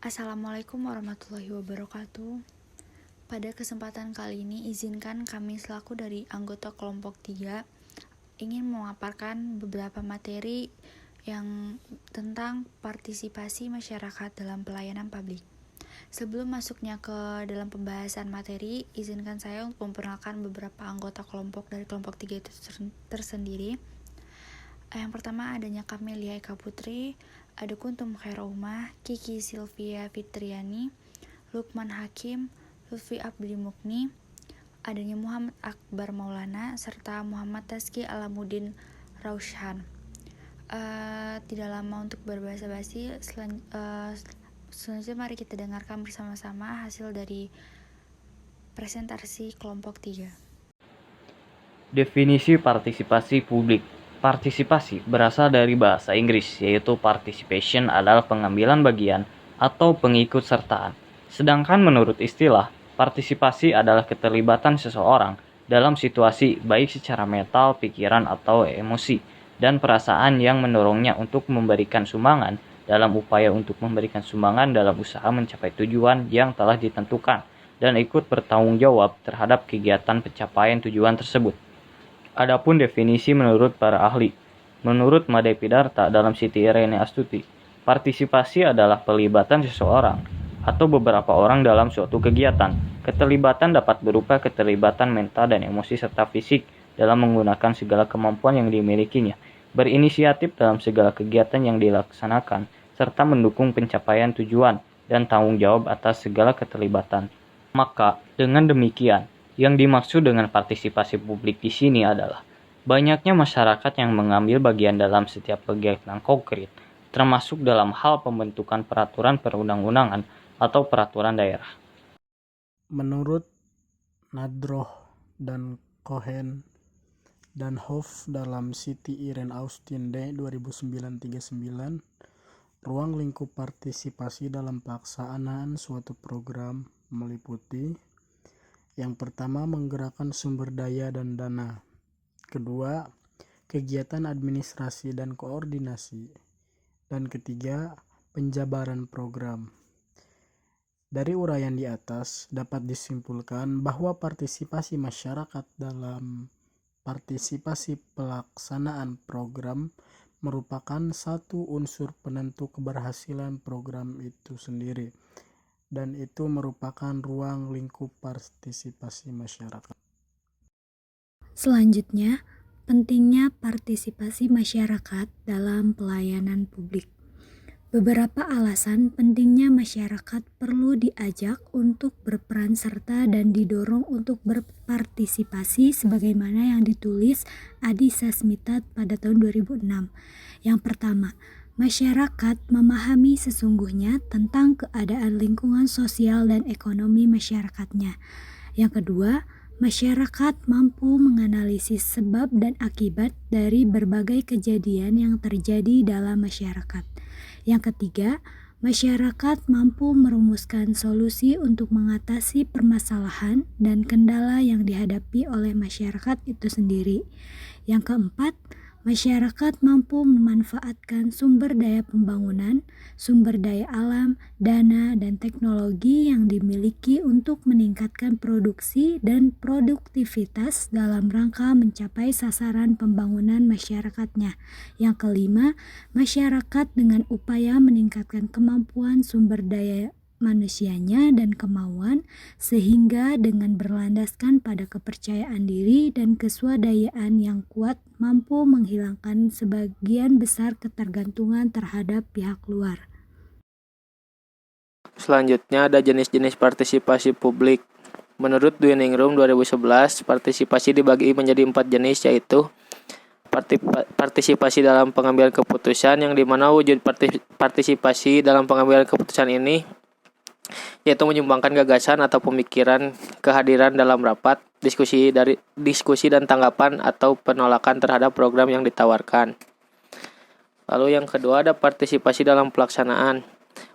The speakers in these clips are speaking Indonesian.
Assalamualaikum warahmatullahi wabarakatuh. Pada kesempatan kali ini izinkan kami selaku dari anggota kelompok 3 ingin memaparkan beberapa materi yang tentang partisipasi masyarakat dalam pelayanan publik. Sebelum masuknya ke dalam pembahasan materi, izinkan saya untuk memperkenalkan beberapa anggota kelompok dari kelompok 3 itu tersendiri. Yang pertama adanya Kamelia Eka Putri, ada Kuntum Khairumah, Kiki Sylvia Fitriani, Lukman Hakim, Lutfi Abdi Mukni, adanya Muhammad Akbar Maulana, serta Muhammad Tazki Alamuddin Raushan. Tidak lama untuk berbahasa-basi, selanjutnya mari kita dengarkan bersama-sama hasil dari presentasi kelompok 3. Definisi partisipasi publik. Partisipasi berasal dari bahasa Inggris, yaitu participation adalah pengambilan bagian atau pengikutsertaan. Sedangkan menurut istilah, partisipasi adalah keterlibatan seseorang dalam situasi baik secara mental, pikiran, atau emosi, dan perasaan yang mendorongnya untuk memberikan sumbangan dalam upaya untuk memberikan sumbangan dalam usaha mencapai tujuan yang telah ditentukan dan ikut bertanggung jawab terhadap kegiatan pencapaian tujuan tersebut. Adapun definisi menurut para ahli, menurut Made Pidarta dalam Siti Irene Astuti, partisipasi adalah pelibatan seseorang atau beberapa orang dalam suatu kegiatan. Keterlibatan dapat berupa keterlibatan mental dan emosi serta fisik dalam menggunakan segala kemampuan yang dimilikinya, berinisiatif dalam segala kegiatan yang dilaksanakan, serta mendukung pencapaian tujuan dan tanggung jawab atas segala keterlibatan. Maka, dengan demikian, yang dimaksud dengan partisipasi publik di sini adalah banyaknya masyarakat yang mengambil bagian dalam setiap kegiatan konkret, termasuk dalam hal pembentukan peraturan perundang-undangan atau peraturan daerah. Menurut Nadroh dan Cohen dan Hoff dalam Siti Irene Austin D. 2009-39, ruang lingkup partisipasi dalam pelaksanaan suatu program meliputi: yang pertama, menggerakkan sumber daya dan dana. Kedua, kegiatan administrasi dan koordinasi. Dan ketiga, penjabaran program. Dari uraian di atas dapat disimpulkan bahwa partisipasi masyarakat dalam partisipasi pelaksanaan program merupakan satu unsur penentu keberhasilan program itu sendiri, dan itu merupakan ruang lingkup partisipasi masyarakat. Selanjutnya, pentingnya partisipasi masyarakat dalam pelayanan publik. Beberapa alasan pentingnya masyarakat perlu diajak untuk berperan serta dan didorong untuk berpartisipasi sebagaimana yang ditulis Adi Sasmita pada tahun 2006. Yang pertama, masyarakat memahami sesungguhnya tentang keadaan lingkungan sosial dan ekonomi masyarakatnya. Yang kedua, masyarakat mampu menganalisis sebab dan akibat dari berbagai kejadian yang terjadi dalam masyarakat. Yang ketiga, masyarakat mampu merumuskan solusi untuk mengatasi permasalahan dan kendala yang dihadapi oleh masyarakat itu sendiri. Yang keempat, masyarakat mampu memanfaatkan sumber daya pembangunan, sumber daya alam, dana, dan teknologi yang dimiliki untuk meningkatkan produksi dan produktivitas dalam rangka mencapai sasaran pembangunan masyarakatnya. Yang kelima, masyarakat dengan upaya meningkatkan kemampuan sumber daya manusianya dan kemauan, sehingga dengan berlandaskan pada kepercayaan diri dan keswadayaan yang kuat mampu menghilangkan sebagian besar ketergantungan terhadap pihak luar. Selanjutnya ada jenis-jenis partisipasi publik. Menurut Dwiningrum 2011, partisipasi dibagi menjadi 4 jenis, yaitu partisipasi dalam pengambilan keputusan, yang dimana wujud partisipasi dalam pengambilan keputusan ini yaitu menyumbangkan gagasan atau pemikiran, kehadiran dalam rapat, diskusi dan tanggapan atau penolakan terhadap program yang ditawarkan. Lalu yang kedua ada partisipasi dalam pelaksanaan,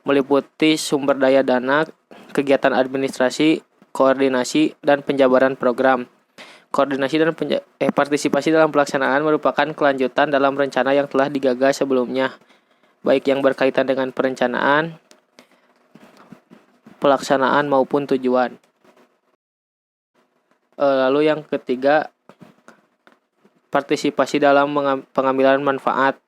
meliputi sumber daya dana, kegiatan administrasi, koordinasi, dan penjabaran program. Partisipasi dalam pelaksanaan merupakan kelanjutan dalam rencana yang telah digagas sebelumnya, baik yang berkaitan dengan perencanaan, pelaksanaan maupun tujuan. Lalu yang ketiga, partisipasi dalam pengambilan manfaat.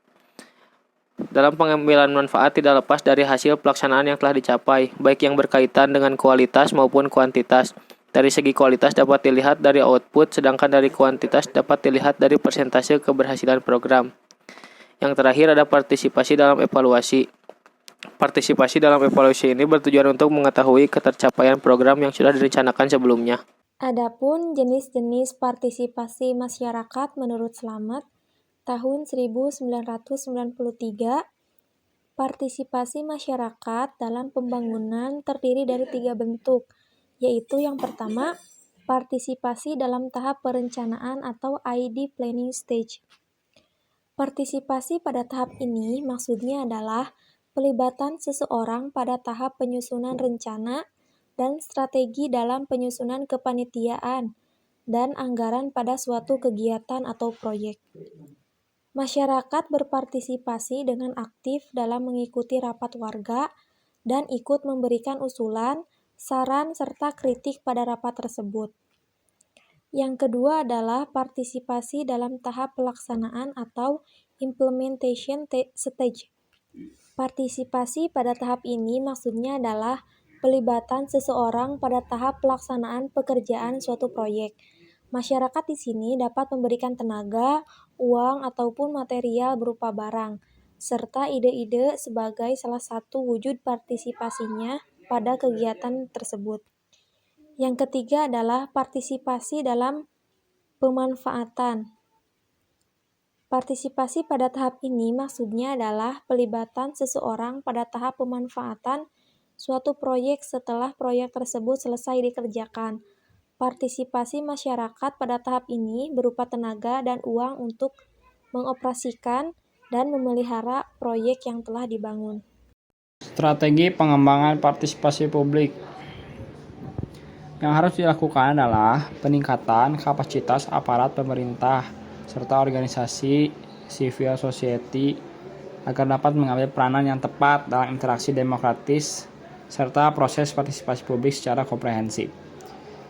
Dalam pengambilan manfaat tidak lepas dari hasil pelaksanaan yang telah dicapai, baik yang berkaitan dengan kualitas maupun kuantitas. Dari segi kualitas dapat dilihat dari output, sedangkan dari kuantitas dapat dilihat dari persentase keberhasilan program. Yang terakhir ada partisipasi dalam evaluasi. Partisipasi dalam evaluasi ini bertujuan untuk mengetahui ketercapaian program yang sudah direncanakan sebelumnya. Adapun jenis-jenis partisipasi masyarakat menurut Slamet, tahun 1993, partisipasi masyarakat dalam pembangunan terdiri dari 3 bentuk, yaitu yang pertama, partisipasi dalam tahap perencanaan atau ID planning stage. Partisipasi pada tahap ini maksudnya adalah pelibatan seseorang pada tahap penyusunan rencana dan strategi dalam penyusunan kepanitiaan dan anggaran pada suatu kegiatan atau proyek. Masyarakat berpartisipasi dengan aktif dalam mengikuti rapat warga dan ikut memberikan usulan, saran, serta kritik pada rapat tersebut. Yang kedua adalah partisipasi dalam tahap pelaksanaan atau implementation stage. Partisipasi pada tahap ini maksudnya adalah pelibatan seseorang pada tahap pelaksanaan pekerjaan suatu proyek. Masyarakat di sini dapat memberikan tenaga, uang, ataupun material berupa barang, serta ide-ide sebagai salah satu wujud partisipasinya pada kegiatan tersebut. Yang ketiga adalah partisipasi dalam pemanfaatan. Partisipasi pada tahap ini maksudnya adalah pelibatan seseorang pada tahap pemanfaatan suatu proyek setelah proyek tersebut selesai dikerjakan. Partisipasi masyarakat pada tahap ini berupa tenaga dan uang untuk mengoperasikan dan memelihara proyek yang telah dibangun. Strategi pengembangan partisipasi publik. Yang harus dilakukan adalah peningkatan kapasitas aparat pemerintah serta organisasi civil society agar dapat mengambil peranan yang tepat dalam interaksi demokratis serta proses partisipasi publik secara komprehensif.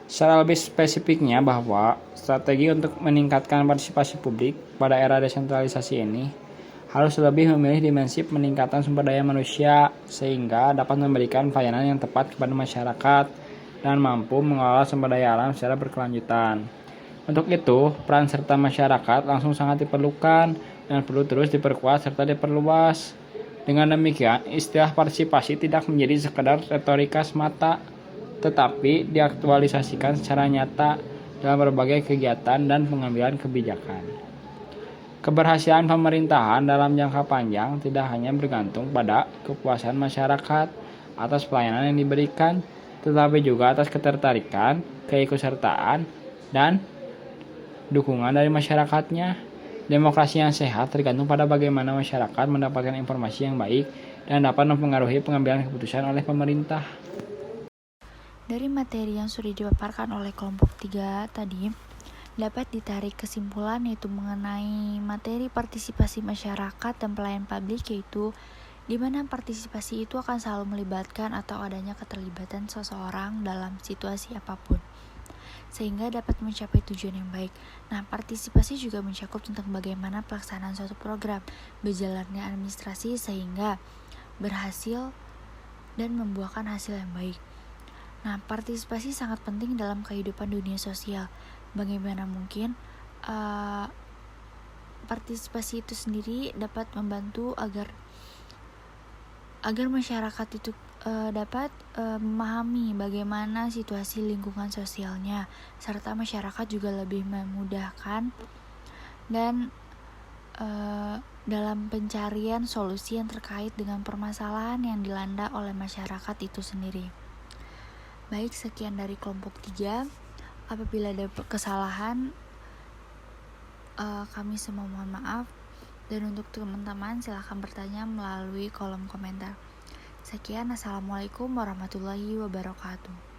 Secara lebih spesifiknya bahwa strategi untuk meningkatkan partisipasi publik pada era desentralisasi ini harus lebih memilih dimensi peningkatan sumber daya manusia sehingga dapat memberikan pelayanan yang tepat kepada masyarakat dan mampu mengelola sumber daya alam secara berkelanjutan. Untuk itu, peran serta masyarakat langsung sangat diperlukan dan perlu terus diperkuat serta diperluas. Dengan demikian, istilah partisipasi tidak menjadi sekedar retorika semata, tetapi diaktualisasikan secara nyata dalam berbagai kegiatan dan pengambilan kebijakan. Keberhasilan pemerintahan dalam jangka panjang tidak hanya bergantung pada kepuasan masyarakat atas pelayanan yang diberikan, tetapi juga atas ketertarikan, keikutsertaan, dan dukungan dari masyarakatnya. Demokrasi yang sehat tergantung pada bagaimana masyarakat mendapatkan informasi yang baik dan dapat mempengaruhi pengambilan keputusan oleh pemerintah. Dari materi yang sudah dipaparkan oleh kelompok 3 tadi, dapat ditarik kesimpulan yaitu mengenai materi partisipasi masyarakat dan pelayan publik, yaitu di mana partisipasi itu akan selalu melibatkan atau adanya keterlibatan seseorang dalam situasi apapun, sehingga dapat mencapai tujuan yang baik. Nah, partisipasi juga mencakup tentang bagaimana pelaksanaan suatu program, berjalannya administrasi sehingga berhasil dan membuahkan hasil yang baik. Nah, partisipasi sangat penting dalam kehidupan dunia sosial. Bagaimana mungkin partisipasi itu sendiri dapat membantu agar masyarakat itu dapat memahami bagaimana situasi lingkungan sosialnya, serta masyarakat juga lebih memudahkan dan dalam pencarian solusi yang terkait dengan permasalahan yang dilanda oleh masyarakat itu sendiri. Baik, sekian dari kelompok 3. Apabila ada kesalahan, kami semua mohon maaf. Dan untuk teman-teman silahkan bertanya melalui kolom komentar. Sekian, assalamualaikum warahmatullahi wabarakatuh.